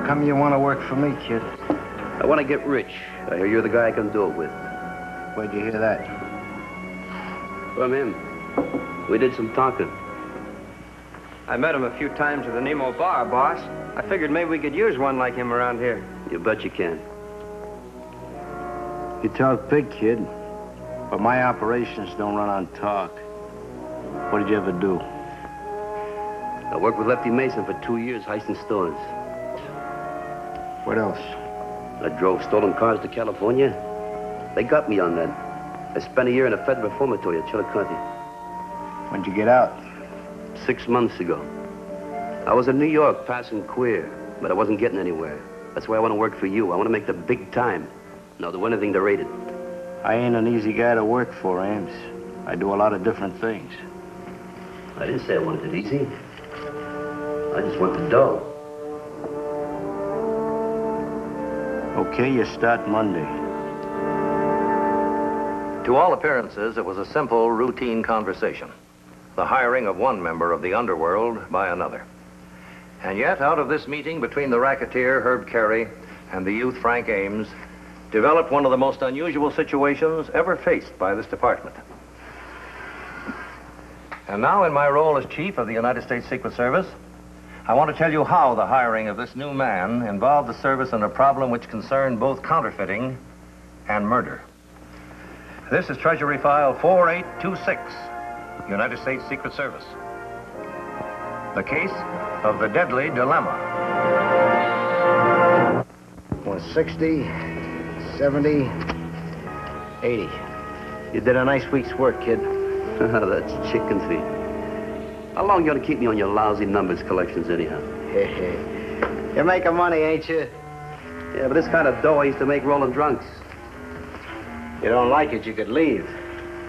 come you want to work for me, kid? I want to get rich. I hear you're the guy I can do it with. Where'd you hear that? From him. We did some talking. I met him a few times at the Nemo bar, boss. I figured maybe we could use one like him around here. You bet you can. You talk big, kid. But my operations don't run on talk. What did you ever do? I worked with Lefty Mason for 2 years, heisting stores. What else? I drove stolen cars to California. They got me on that. I spent a year in a federal reformatory at Chillicothe. When'd you get out? 6 months ago. I was in New York passing queer, but I wasn't getting anywhere. That's why I want to work for you. I want to make the big time. And I'll do anything to rate it. I ain't an easy guy to work for, Ames. I do a lot of different things. I didn't say I wanted it easy. I just want the dough. Okay, you start Monday. To all appearances, it was a simple, routine conversation. The hiring of one member of the underworld by another. And yet, out of this meeting between the racketeer, Herb Carey, and the youth, Frank Ames, developed one of the most unusual situations ever faced by this department. And now, in my role as Chief of the United States Secret Service, I want to tell you how the hiring of this new man involved the service in a problem which concerned both counterfeiting and murder. This is Treasury File 4826, United States Secret Service. The case of the deadly Delemma. 160, 70, 80. You did a nice week's work, kid. That's chicken feed. How long you gonna keep me on your lousy numbers collections anyhow? You're making money, ain't you? Yeah, but this kind of dough I used to make rolling drunks. You don't like it, you could leave.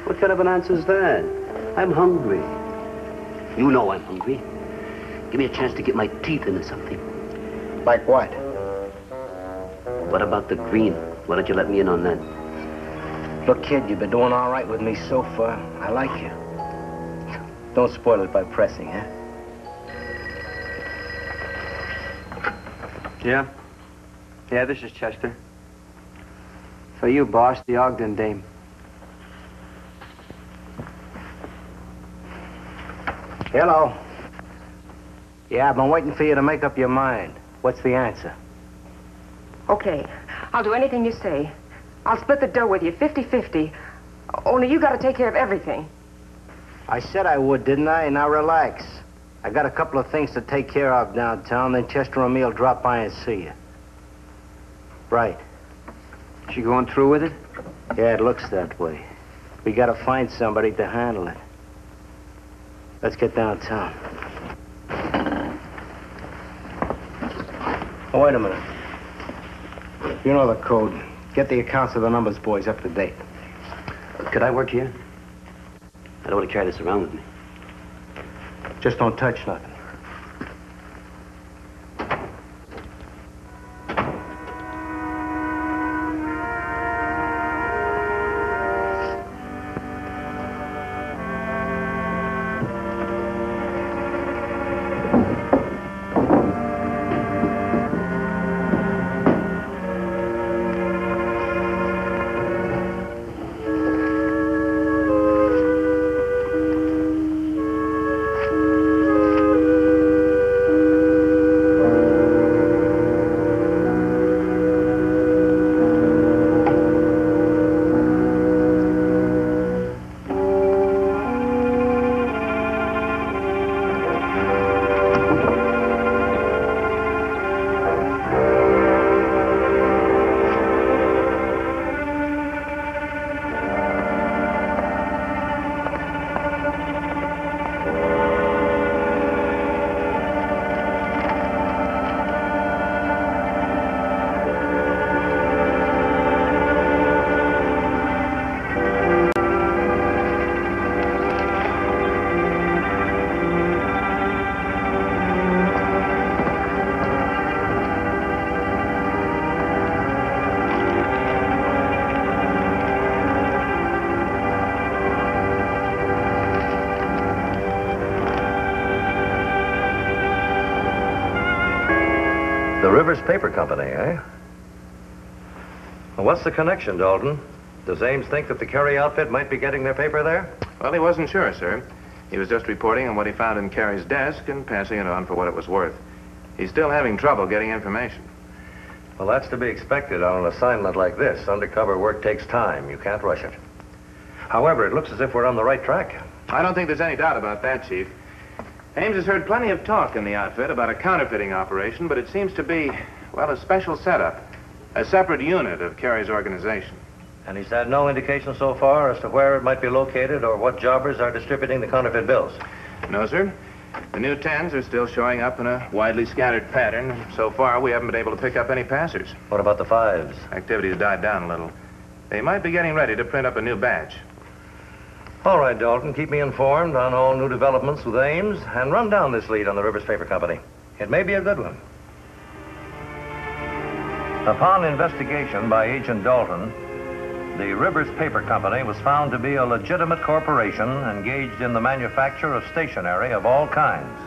What kind of an answer is that? I'm hungry. You know I'm hungry. Give me a chance to get my teeth into something. Like what? What about the green? Why don't you let me in on that? Look, kid, you've been doing all right with me so far. I like you. Don't spoil it by pressing, huh? Yeah? Yeah, this is Chester. For you, boss, the Ogden dame. Hello. Yeah, I've been waiting for you to make up your mind. What's the answer? Okay, I'll do anything you say. I'll split the dough with you, 50-50. Only you gotta take care of everything. I said I would, didn't I? Now relax. I got a couple of things to take care of downtown, then Chester and me'll drop by and see you. Right. She going through with it? Yeah, it looks that way. We gotta find somebody to handle it. Let's get downtown. Oh, wait a minute. You know the code. Get the accounts of the numbers boys up to date. Could I work here? I don't want to carry this around with me. Just don't touch nothing. The Rivers Paper Company, eh? Well, what's the connection, Dalton? Does Ames think that the Carey outfit might be getting their paper there? Well, he wasn't sure, sir. He was just reporting on what he found in Carey's desk and passing it on for what it was worth. He's still having trouble getting information. Well, that's to be expected on an assignment like this. Undercover work takes time. You can't rush it. However, it looks as if we're on the right track. I don't think there's any doubt about that, Chief. Ames has heard plenty of talk in the outfit about a counterfeiting operation, but it seems to be, well, a special setup, a separate unit of Carey's organization. And he's had no indication so far as to where it might be located or what jobbers are distributing the counterfeit bills? No, sir. The new 10s are still showing up in a widely scattered pattern, and so far we haven't been able to pick up any passers. What about the 5s? Activity's died down a little. They might be getting ready to print up a new batch. All right, Dalton, keep me informed on all new developments with Ames, and run down this lead on the Rivers Paper Company. It may be a good one. Upon investigation by Agent Dalton, the Rivers Paper Company was found to be a legitimate corporation engaged in the manufacture of stationery of all kinds.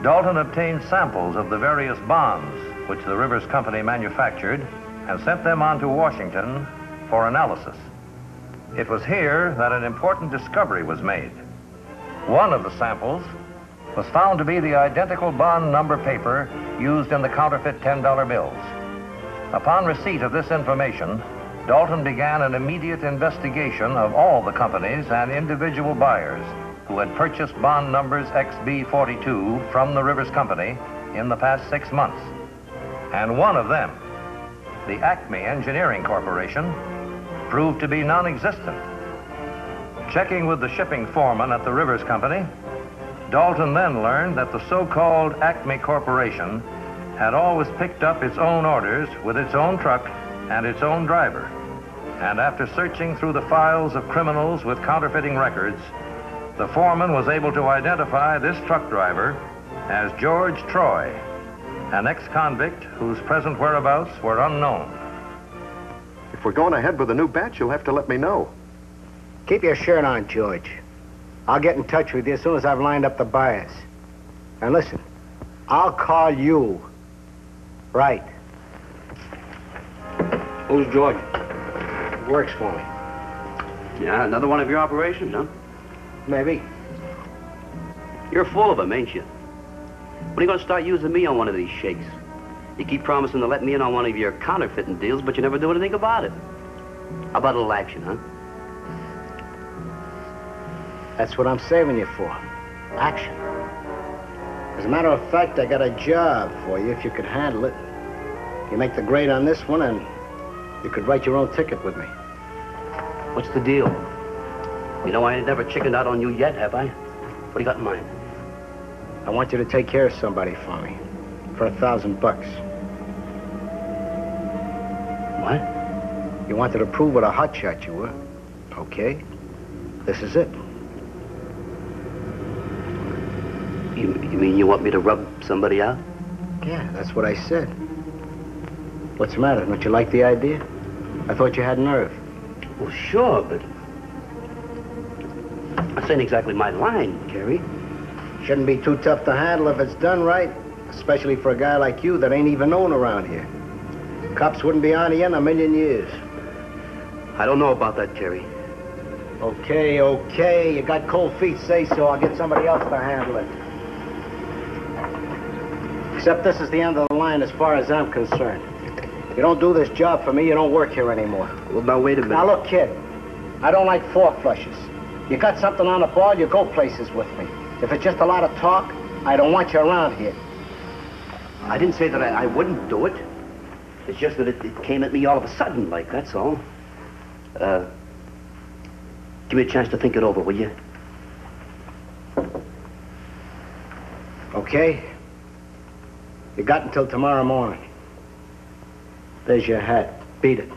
Dalton obtained samples of the various bonds which the Rivers Company manufactured and sent them on to Washington for analysis. It was here that an important discovery was made. One of the samples was found to be the identical bond number paper used in the counterfeit $10 bills. Upon receipt of this information, Dalton began an immediate investigation of all the companies and individual buyers who had purchased bond numbers XB42 from the Rivers Company in the past 6 months. And one of them, the Acme Engineering Corporation, proved to be non-existent. Checking with the shipping foreman at the Rivers Company, Dalton then learned that the so-called Acme Corporation had always picked up its own orders with its own truck and its own driver. And after searching through the files of criminals with counterfeiting records, the foreman was able to identify this truck driver as George Troy, an ex-convict whose present whereabouts were unknown. If we're going ahead with a new batch, you'll have to let me know. Keep your shirt on, George. I'll get in touch with you as soon as I've lined up the buyers. And listen, I'll call you. Right. Who's George? Works for me. Yeah, another one of your operations, huh? Maybe. You're full of them, ain't you? When are you going to start using me on one of these shakes? You keep promising to let me in on one of your counterfeiting deals, but you never do anything about it. How about a little action, huh? That's what I'm saving you for. Action. As a matter of fact, I got a job for you if you could handle it. You make the grade on this one, and you could write your own ticket with me. What's the deal? You know I ain't never chickened out on you yet, have I? What do you got in mind? I want you to take care of somebody for me. For $1,000 bucks. What? You wanted to prove what a hotshot you were. Okay. This is it. You mean you want me to rub somebody out? Yeah, that's what I said. What's the matter? Don't you like the idea? I thought you had nerve. Well, sure, but this ain't exactly my line, Carey. Shouldn't be too tough to handle if it's done right. Especially for a guy like you that ain't even known around here. Cops wouldn't be on you in a million years. I don't know about that, Carey. Okay, okay. You got cold feet, say so. I'll get somebody else to handle it. Except this is the end of the line as far as I'm concerned. You don't do this job for me, you don't work here anymore. Well, now, wait a minute. Now, look, kid. I don't like four flushes. You got something on the ball, you go places with me. If it's just a lot of talk, I don't want you around here. I didn't say that I wouldn't do it. It's just that it came at me all of a sudden, like, that's all. Give me a chance to think it over, will you? Okay. You got until tomorrow morning. There's your hat. Beat it.